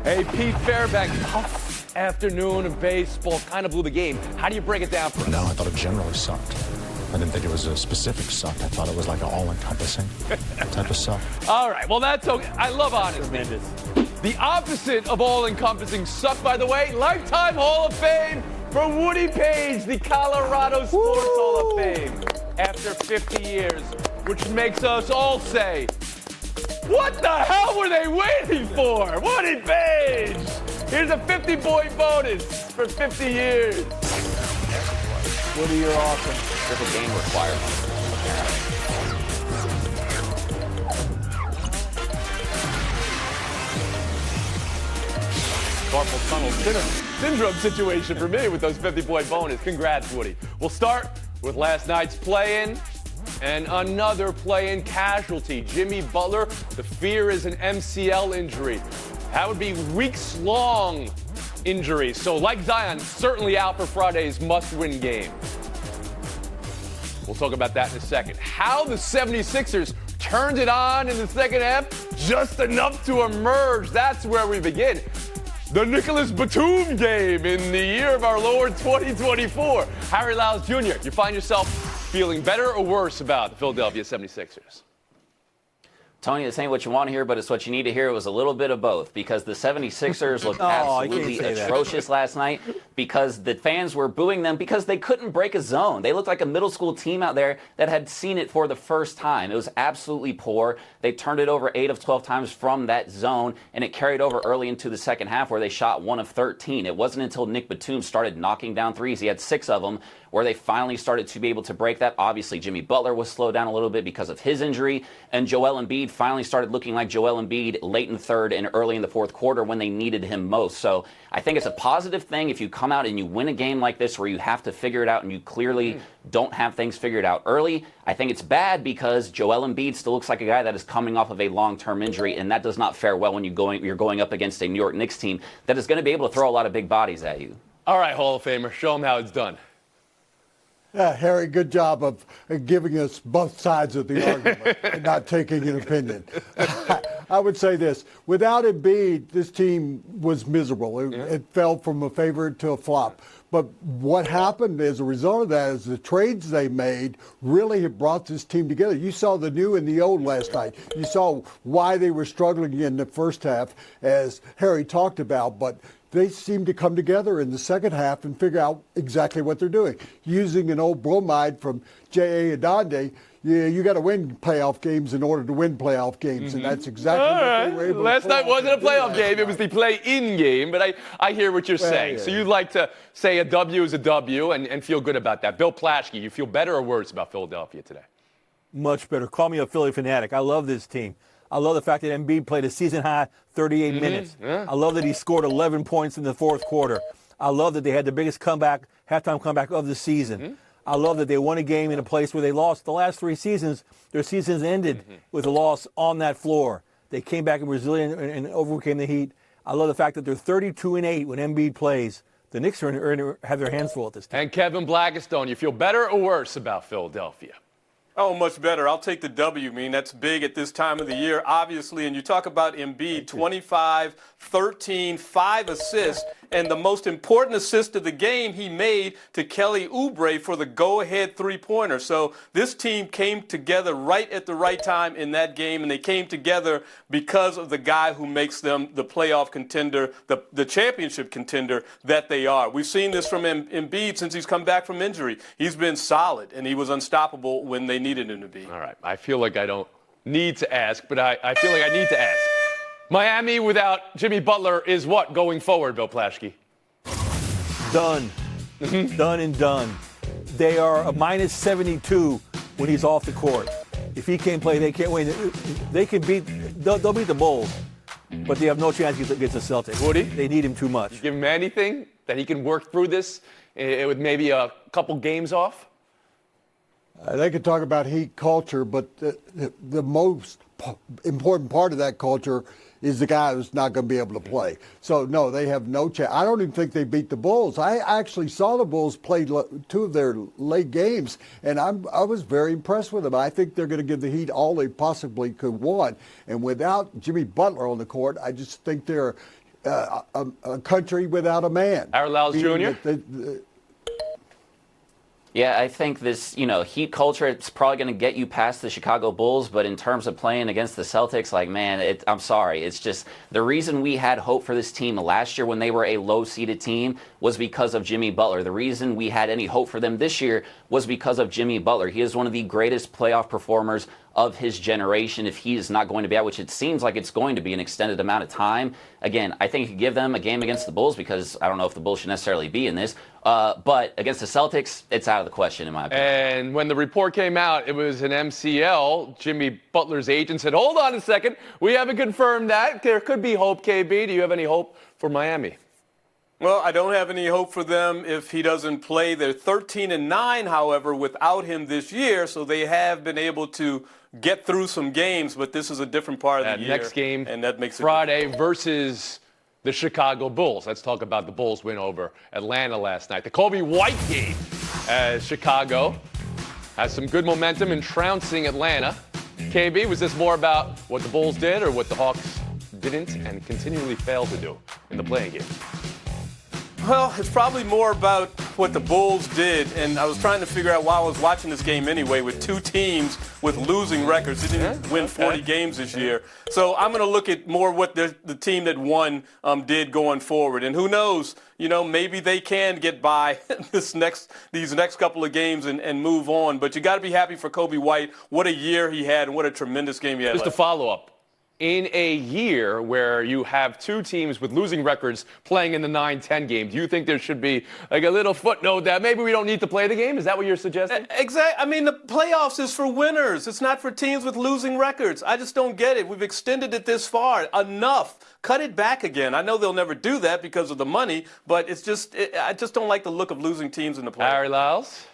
Hey, Pete Fairbanks, tough afternoon of baseball, kind of blew the game. How do you break it down for us? No, I thought it generally sucked. I didn't think it was a specific suck. I thought it was like an all-encompassing type of suck. All right, well, that's okay. I love honesty. The opposite of all-encompassing suck, by the way, Lifetime Hall of Fame for Woody Page, the Colorado Sports Hall of Fame, after 50 years, which makes us all say, what the hell were they waiting for? Woody Page! Here's a 50-point bonus for 50 years. Woody, you're awesome. Triple game requirement. Carpal tunnel syndrome situation for me with those 50-point bonus. Congrats, Woody. We'll start with last night's play-in and another play-in casualty. Jimmy Butler, the fear is an MCL injury. That would be weeks-long injury. So like Zion, certainly out for Friday's must-win game. We'll talk about that in a second. How the 76ers turned it on in the second half, just enough to emerge. That's where we begin. The Nicholas Batum game in the year of our Lord 2024. Harry Lyles Jr., you find yourself feeling better or worse about the Philadelphia 76ers? Tony, this ain't what you want to hear, but it's what you need to hear. It was a little bit of both because the 76ers looked absolutely atrocious last night because the fans were booing them because they couldn't break a zone. They looked like a middle school team out there that had seen it for the first time. It was absolutely poor. They turned it over 8 of 12 times from that zone, and it carried over early into the second half where they shot 1 of 13. It wasn't until Nick Batum started knocking down threes, he had 6 of them, where they finally started to be able to break that. Obviously, Jimmy Butler was slowed down a little bit because of his injury, and Joel Embiid finally started looking like Joel Embiid late in the third and early in the fourth quarter when they needed him most. So I think it's a positive thing if you come out and you win a game like this where you have to figure it out and you clearly don't have things figured out early. I think it's bad because Joel Embiid still looks like a guy that is coming off of a long-term injury, and that does not fare well when you're going up against a New York Knicks team that is going to be able to throw a lot of big bodies at you. All right, Hall of Famer, show them how it's done. Yeah, Harry, good job of giving us both sides of the argument and not taking an opinion. I would say this. Without Embiid, this team was miserable. It fell from a favorite to a flop. But what happened as a result of that is the trades they made really have brought this team together. You saw the new and the old last night. You saw why they were struggling in the first half, as Harry talked about. But they seem to come together in the second half and figure out exactly what they're doing. Using an old bromide from J.A. Adonde, you got to win playoff games in order to win playoff games, and that's exactly what they were able to do. Last night wasn't a playoff game. It was the play-in game, but I hear what you're saying. Yeah. So you'd like to say a W is a W and feel good about that. Bill Plaschke, you feel better or worse about Philadelphia today? Much better. Call me a Philly fanatic. I love this team. I love the fact that Embiid played a season-high 38 minutes. Yeah. I love that he scored 11 points in the fourth quarter. I love that they had the biggest halftime comeback of the season. I love that they won a game in a place where they lost the last 3 seasons. Their seasons ended with a loss on that floor. They came back and were resilient and overcame the heat. I love the fact that they're 32-8 when Embiid plays. The Knicks have their hands full at this time. And Kevin Blackistone, you feel better or worse about Philadelphia? Oh, much better. I'll take the W. I mean, that's big at this time of the year, obviously. And you talk about Embiid, 25, 13, 5 assists. And the most important assist of the game he made to Kelly Oubre for the go-ahead three-pointer. So this team came together right at the right time in that game, and they came together because of the guy who makes them the playoff contender, the championship contender that they are. We've seen this from Embiid since he's come back from injury. He's been solid, and he was unstoppable when they needed him to be. All right. I feel like I don't need to ask, but I feel like I need to ask. Miami without Jimmy Butler is what going forward, Bill Plaschke? Done. Done and done. They are a minus 72 when he's off the court. If he can't play, they can't win. They'll beat the Bulls, but they have no chance against the Celtics. Woody? They need him too much. Give him anything that he can work through this with maybe a couple games off? They could talk about heat culture, but the most important part of that culture is the guy who's not going to be able to play. So, no, they have no chance. I don't even think they beat the Bulls. I actually saw the Bulls play 2 of their late games, and I was very impressed with them. I think they're going to give the Heat all they possibly could want. And without Jimmy Butler on the court, I just think they're a country without a man. Harold Lyles Jr.? Yeah, I think this, Heat culture, it's probably going to get you past the Chicago Bulls, but in terms of playing against the Celtics, I'm sorry. It's just the reason we had hope for this team last year when they were a low-seeded team was because of Jimmy Butler. The reason we had any hope for them this year was because of Jimmy Butler. He is one of the greatest playoff performers of his generation. If he is not going to be out, which it seems like it's going to be an extended amount of time, again, I think you could give them a game against the Bulls because I don't know if the Bulls should necessarily be in this. But against the Celtics, it's out of the question, in my opinion. And when the report came out, it was an MCL. Jimmy Butler's agent said, hold on a second. We haven't confirmed that. There could be hope, KB. Do you have any hope for Miami? Well, I don't have any hope for them if he doesn't play. They're 13-9, however, without him this year, so they have been able to get through some games, but this is a different part of the year. Next game, and that makes Friday versus the Chicago Bulls. Let's talk about the Bulls' win over Atlanta last night. The Coby White game as Chicago has some good momentum in trouncing Atlanta. KB, was this more about what the Bulls did or what the Hawks didn't and continually failed to do in the playing game? Well, it's probably more about what the Bulls did, and I was trying to figure out why I was watching this game anyway with two teams with losing records. They didn't win 40 games this year. So I'm going to look at more what the team that won did going forward. And who knows, maybe they can get by these next couple of games and move on. But you got to be happy for Coby White. What a year he had and what a tremendous game he had. Just a follow-up. In a year where you have two teams with losing records playing in the 9-10 game, do you think there should be like a little footnote that maybe we don't need to play the game? Is that what you're suggesting? Exactly. I mean, the playoffs is for winners. It's not for teams with losing records. I just don't get it. We've extended it this far. Enough. Cut it back again. I know they'll never do that because of the money, but I just don't like the look of losing teams in the playoffs. Harry Lyles?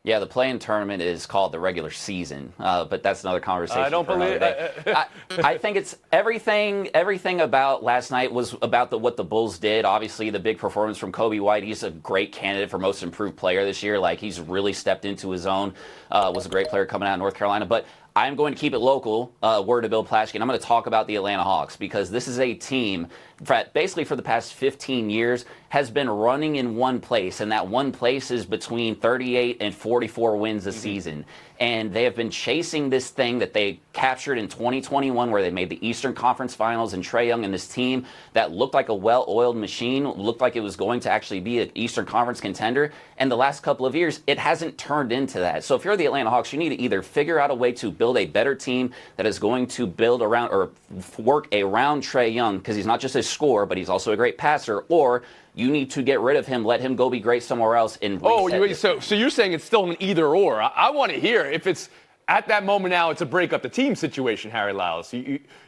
Yeah, the play-in tournament is called the regular season, but that's another conversation. I don't believe it. I think it's everything about last night was about what the Bulls did. Obviously, the big performance from Coby White. He's a great candidate for most improved player this year. He's really stepped into his own. Was a great player coming out of North Carolina, but I'm going to keep it local, word to Bill Plaschke, and I'm going to talk about the Atlanta Hawks because this is a team that basically for the past 15 years has been running in one place, and that one place is between 38 and 44 wins a season. And they have been chasing this thing that they captured in 2021 where they made the Eastern Conference Finals, and Trae Young and this team that looked like a well-oiled machine, looked like it was going to actually be an Eastern Conference contender. And the last couple of years, it hasn't turned into that. So if you're the Atlanta Hawks, you need to either figure out a way to build a better team that is going to build around or work around Trae Young, because he's not just a scorer, but he's also a great passer, or you need to get rid of him, let him go be great somewhere else. And so you're saying it's still an either or. I want to hear if it's at that moment now it's a break up the team situation, Harry Lyles.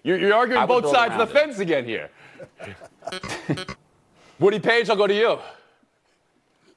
You're arguing both sides of the fence again here. Woody Page, I'll go to you.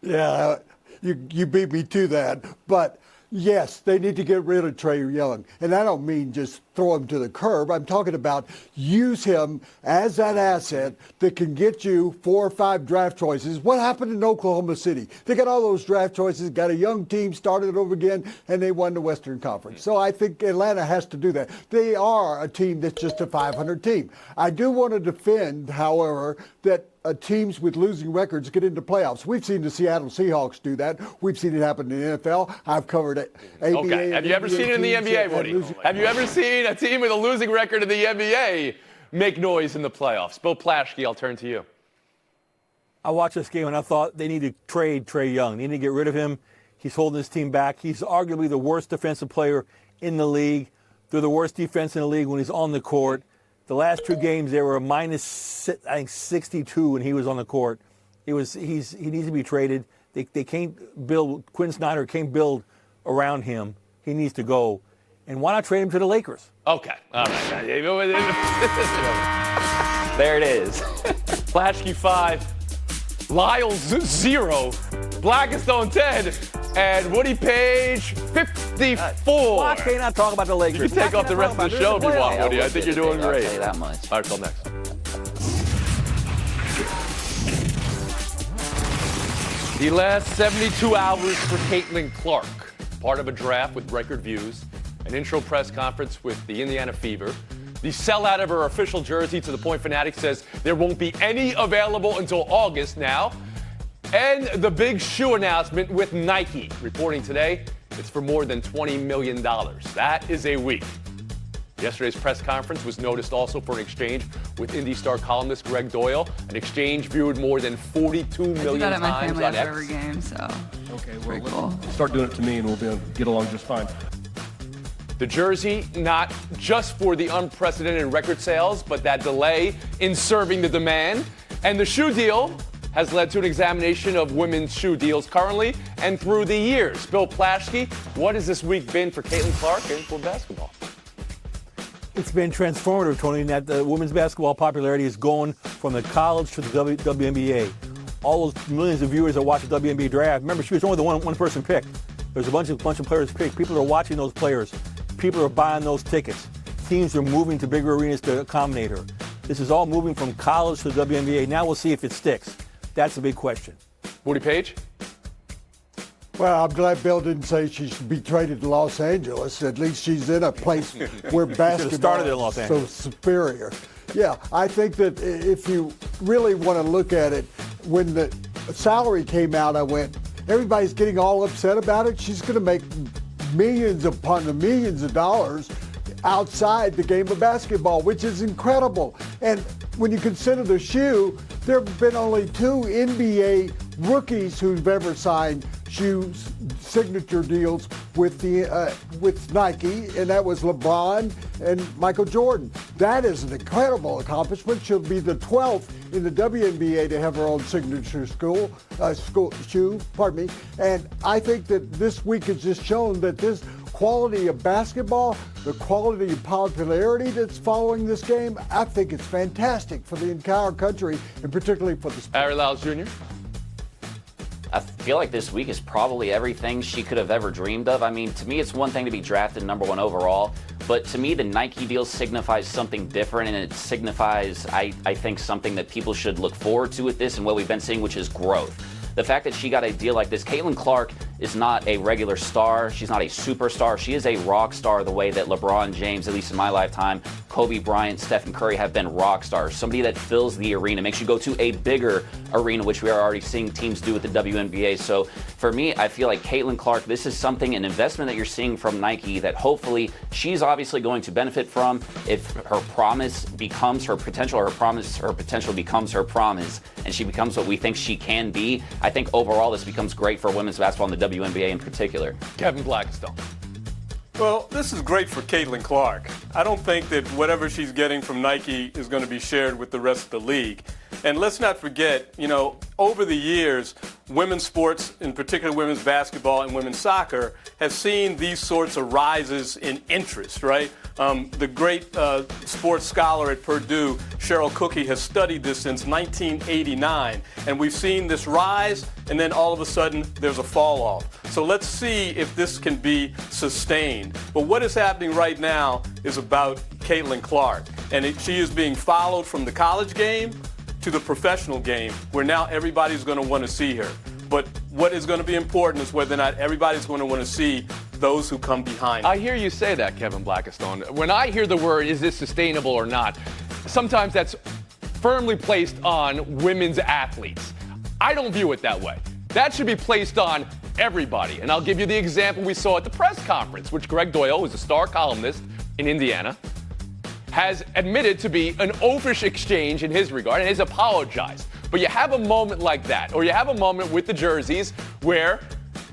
Yeah, you beat me to that. But yes, they need to get rid of Trae Young. And I don't mean just throw him to the curb. I'm talking about use him as that asset that can get you 4 or 5 draft choices. What happened in Oklahoma City? They got all those draft choices, got a young team, started over again, and they won the Western Conference. So I think Atlanta has to do that. They are a team that's just a 500 team. I do want to defend, however, that teams with losing records get into playoffs. We've seen the Seattle Seahawks do that. We've seen it happen in the NFL. I've covered it. Okay. Have you ever seen it in the NBA, Woody? Have you ever seen a team with a losing record in the NBA make noise in the playoffs? Bill Plaschke, I'll turn to you. I watched this game and I thought they need to trade Trae Young. They need to get rid of him. He's holding his team back. He's arguably the worst defensive player in the league. They're the worst defense in the league when he's on the court. The last 2 games, they were a minus, I think, 62 when he was on the court. He needs to be traded. They can't build, Quinn Snyder can't build around him. He needs to go. And why not trade him to the Lakers? Okay. All right. There it is. Plaschke 5, Lyles 0, Blackistone 10, and Woody Page 54. Why can't I talk about the Lakers? You can take off the rest of the show if you want, Woody. I think you're doing great. I'll tell you that much. All right, till next. The last 72 hours for Caitlin Clark. Part of a draft with record views, an intro press conference with the Indiana Fever, the sellout of her official jersey, to the point Fanatics says there won't be any available until August now. And the big shoe announcement with Nike, reporting today it's for more than $20 million. That is a week. Yesterday's press conference was noticed also for an exchange with Indy Star columnist Greg Doyle, an exchange viewed more than 42 million times my family on X. every game, so okay, well, cool. Start doing it to me and we'll be able to get along just fine. The jersey, not just for the unprecedented record sales, but that delay in serving the demand. And the shoe deal has led to an examination of women's shoe deals currently and through the years. Bill Plaschke, what has this week been for Caitlin Clark and for basketball? It's been transformative, Tony, in that the women's basketball popularity is going from the college to the WNBA. All those millions of viewers that watch the WNBA draft, remember, she was only the one person picked. There's a bunch of players picked. People are watching those players. People are buying those tickets. Teams are moving to bigger arenas to accommodate her. This is all moving from college to the WNBA. Now we'll see if it sticks. That's the big question. Woody Page? Well, I'm glad Bill didn't say she should be traded to Los Angeles. At least she's in a place where basketball started in Los is so Angeles. superior. Yeah, I think that if you really want to look at it, when the salary came out, I went, everybody's getting all upset about it. She's going to make millions upon the millions of dollars outside the game of basketball, which is incredible. And when you consider the shoe, there have been only 2 NBA rookies who've ever signed shoe signature deals with Nike, and that was LeBron and Michael Jordan. That is an incredible accomplishment. She'll be the 12th in the WNBA to have her own signature shoe. And I think that this week has just shown that this quality of basketball, the quality of popularity that's following this game, I think it's fantastic for the entire country, and particularly for the sport. Harry Lyles Jr.? I feel like this week is probably everything she could have ever dreamed of. I mean, to me, it's one thing to be drafted #1 overall, but to me, the Nike deal signifies something different, and it signifies, I think, something that people should look forward to with this and what we've been seeing, which is growth. The fact that she got a deal like this, Caitlin Clark is not a regular star. She's not a superstar. She is a rock star the way that LeBron James, at least in my lifetime, Kobe Bryant, Stephen Curry have been rock stars. Somebody that fills the arena, makes you go to a bigger arena, which we are already seeing teams do with the WNBA. So for me, I feel like Caitlin Clark, this is something, an investment that you're seeing from Nike that hopefully she's obviously going to benefit from if her promise becomes her potential, or her potential becomes her promise, and she becomes what we think she can be. I think overall this becomes great for women's basketball in the WNBA in particular. Kevin Blackstone. Well, this is great for Caitlin Clark. I don't think that whatever she's getting from Nike is going to be shared with the rest of the league. And let's not forget, over the years, women's sports, in particular women's basketball and women's soccer, have seen these sorts of rises in interest, right? The great sports scholar at Purdue, Cheryl Cookie, has studied this since 1989. And we've seen this rise, and then all of a sudden, there's a fall off. So let's see if this can be sustained. But what is happening right now is about Caitlin Clark. And she is being followed from the college game to the professional game, where now everybody's going to want to see her. But what is going to be important is whether or not everybody's going to want to see those who come behind. I hear you say that, Kevin Blackstone. When I hear the word, is this sustainable or not, sometimes that's firmly placed on women's athletes. I don't view it that way. That should be placed on everybody. And I'll give you the example we saw at the press conference, which Greg Doyle, who's a star columnist in Indiana, has admitted to be an oafish exchange in his regard and has apologized. But you have a moment like that, or you have a moment with the jerseys where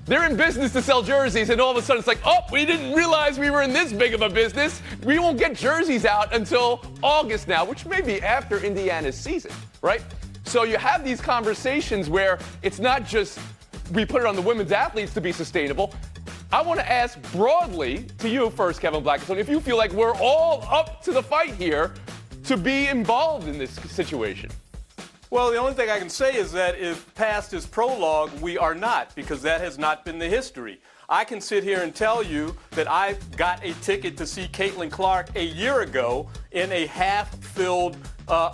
they're in business to sell jerseys, and all of a sudden it's like, oh, we didn't realize we were in this big of a business. We won't get jerseys out until August now, which may be after Indiana's season, right? So you have these conversations where it's not just we put it on the women's athletes to be sustainable. I want to ask broadly to you first, Kevin Blackstone, if you feel like we're all up to the fight here to be involved in this situation. Well, the only thing I can say is that if past is prologue, we are not, because that has not been the history. I can sit here and tell you that I got a ticket to see Caitlin Clark a year ago in a half-filled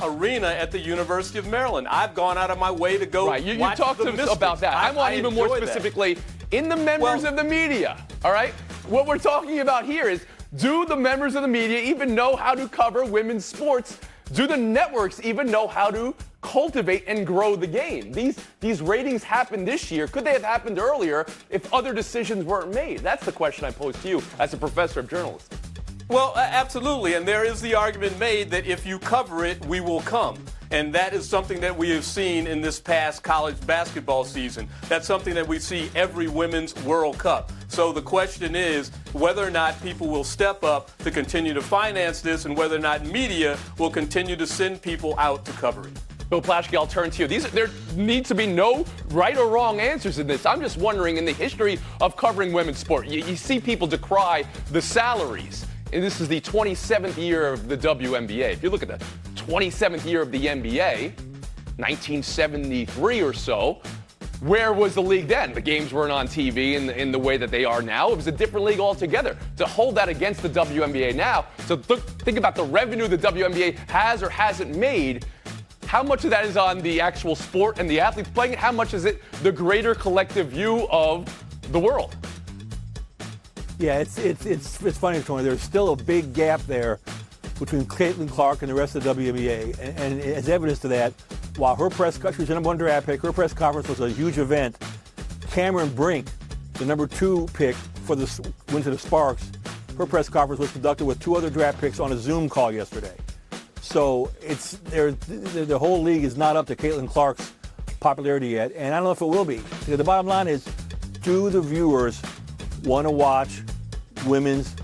arena at the University of Maryland. I've gone out of my way to go right. You watch talked the to us about that. I want even more specifically in the members of the media, all right? What we're talking about here is Do the members of the media even know how to cover women's sports? Do the networks even know how to cultivate and grow the game? These ratings happened this year. Could they have happened earlier if other decisions weren't made? That's the question I pose to you as a professor of journalism. Well, absolutely. And there is the argument made that if you cover it, we will come. And that is something that we have seen in this past college basketball season. That's something that we see every Women's World Cup. So the question is whether or not people will step up to continue to finance this and whether or not media will continue to send people out to cover it. Bill Plaschke, I'll turn to you. There needs to be no right or wrong answers in this. I'm just wondering, in the history of covering women's sport, you see people decry the salaries. And this is the 27th year of the WNBA. If you look at the 27th year of the NBA, 1973 or so, where was the league then? The games weren't on TV in the way that they are now. It was a different league altogether. To hold that against the WNBA now, so think about the revenue the WNBA has or hasn't made. How much of that is on the actual sport and the athletes playing it? How much is it the greater collective view of the world? Yeah, it's funny, Tony. There's still a big gap there between Caitlin Clark and the rest of the WNBA. And as evidence to that, while her press conference, she was the number 1 draft pick, her press conference was a huge event. Cameron Brink, the number 2 pick for the Windsor Sparks, her press conference was conducted with 2 other draft picks on a Zoom call yesterday. So the whole league is not up to Caitlin Clark's popularity yet, and I don't know if it will be. The bottom line is, do the viewers want to watch women's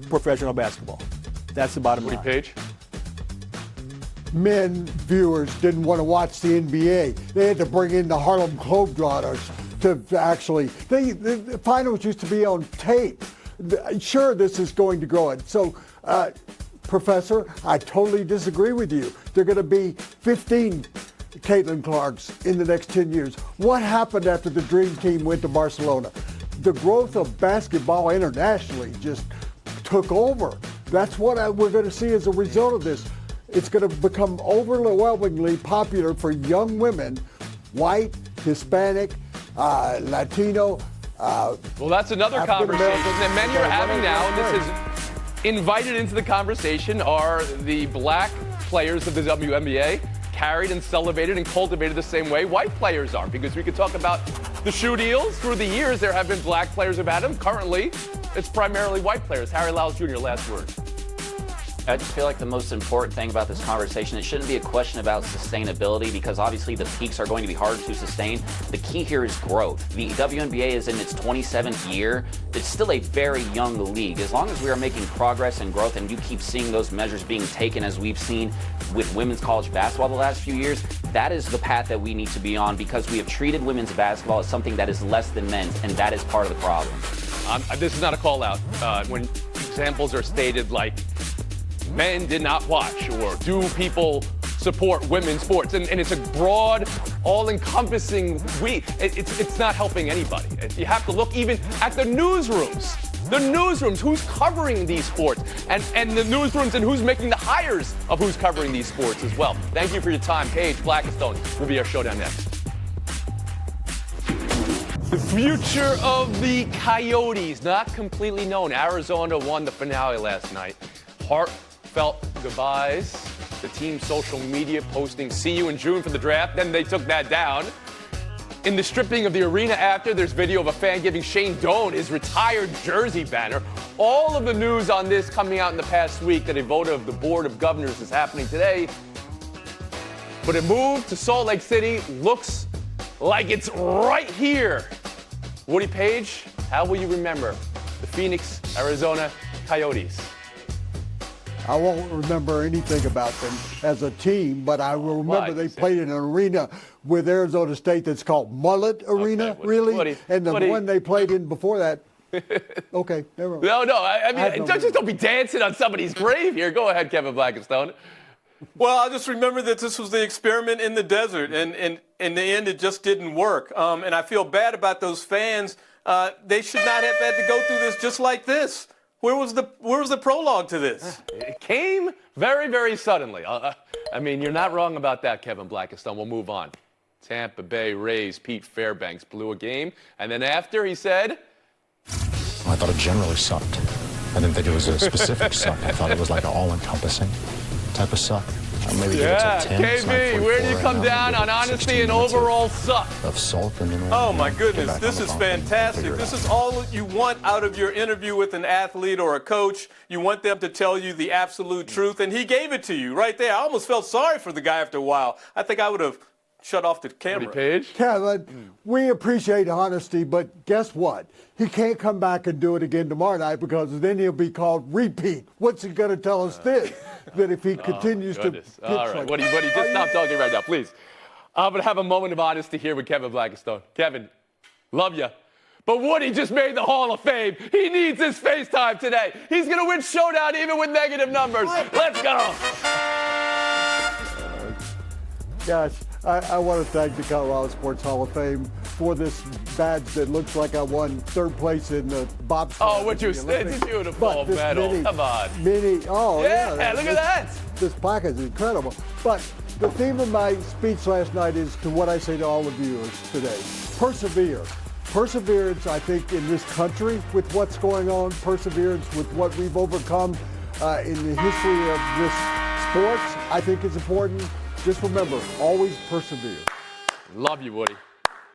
professional basketball? That's the bottom line. Woody Page? Men viewers didn't want to watch the NBA. They had to bring in the Harlem Globetrotters to actually. The finals used to be on tape. Sure, this is going to grow it. So, Professor, I totally disagree with you. There are going to be 15 Caitlin Clarks in the next 10 years. What happened after the Dream Team went to Barcelona? The growth of basketball internationally just took over. That's what we're going to see as a result of this. It's going to become overwhelmingly popular for young women, white, Hispanic, Latino. Well, that's another conversation that many are having now, and this is invited into the conversation are the black players of the WNBA, carried and celebrated and cultivated the same way white players are, because we could talk about the shoe deals. Through the years, there have been black players who've had them. Currently, it's primarily white players. Harry Lyles Jr., last word. I just feel like the most important thing about this conversation, it shouldn't be a question about sustainability, because obviously the peaks are going to be harder to sustain. The key here is growth. The WNBA is in its 27th year. It's still a very young league. As long as we are making progress and growth, and you keep seeing those measures being taken as we've seen with women's college basketball the last few years, that is the path that we need to be on, because we have treated women's basketball as something that is less than men's, and that is part of the problem. This is not a call out. When examples are stated like men did not watch, or do people support women's sports? And it's a broad, all-encompassing it's not helping anybody. You have to look even at the newsrooms. The newsrooms, who's covering these sports, and the newsrooms and who's making the hires of who's covering these sports as well. Thank you for your time. Paige Blackistone will be our showdown next. The future of the Coyotes, not completely known. Arizona won the finale last night. Heartfelt goodbyes. The team's social media posting, "See you in June" for the draft. Then they took that down. In the stripping of the arena after, there's video of a fan giving Shane Doan his retired jersey banner. All of the news on this coming out in the past week, that a vote of the Board of Governors is happening today. But a move to Salt Lake City looks like it's right here. Woody Page, how will you remember the Phoenix, Arizona Coyotes? I won't remember anything about them as a team, but I will remember they played in an arena with Arizona State that's called Mullet Arena, okay, really? And the one they played in before that. Okay, never mind. No, I mean, don't be dancing on somebody's grave here. Go ahead, Kevin Blackistone. Well, I just remember that this was the experiment in the desert, and in the end, it just didn't work. And I feel bad about those fans. They should not have had to go through this just like this. Where was the prologue to this? It came very, very suddenly. I mean, you're not wrong about that, Kevin Blackistone. We'll move on. Tampa Bay Rays Pete Fairbanks blew a game, and then after he said, I thought it generally sucked. I didn't think it was a specific suck. I thought it was like an all-encompassing type of suck. Maybe give it Yeah, a 10. KB, where do you come down on honesty and overall suck? Of salt and then Oh my goodness, this is fantastic. This is all you want out of your interview with an athlete or a coach. You want them to tell you the absolute truth, and he gave it to you right there. I almost felt sorry for the guy after a while. I think I would have shut off the camera. Page? Kevin, we appreciate honesty, but guess what? He can't come back and do it again tomorrow night because then he'll be called repeat. What's he going to tell us then? That if he continues to pitch all right, like Woody, just stop talking right now, please. I'm going to have a moment of honesty here with Kevin Blackistone. Kevin, love you. But Woody just made the Hall of Fame. He needs his FaceTime today. He's going to win Showdown even with negative numbers. Let's go. Gosh, I want to thank the Colorado Sports Hall of Fame for this badge that looks like I won third place in the bobsled. Oh, what you said? It's a beautiful medal. Come on. Yeah, look at that. This plaque is incredible. But the theme of my speech last night is to what I say to all the viewers today. Persevere. Perseverance, I think, in this country with what's going on, perseverance with what we've overcome in the history of this sports, I think is important. Just remember, always persevere. Love you, Woody.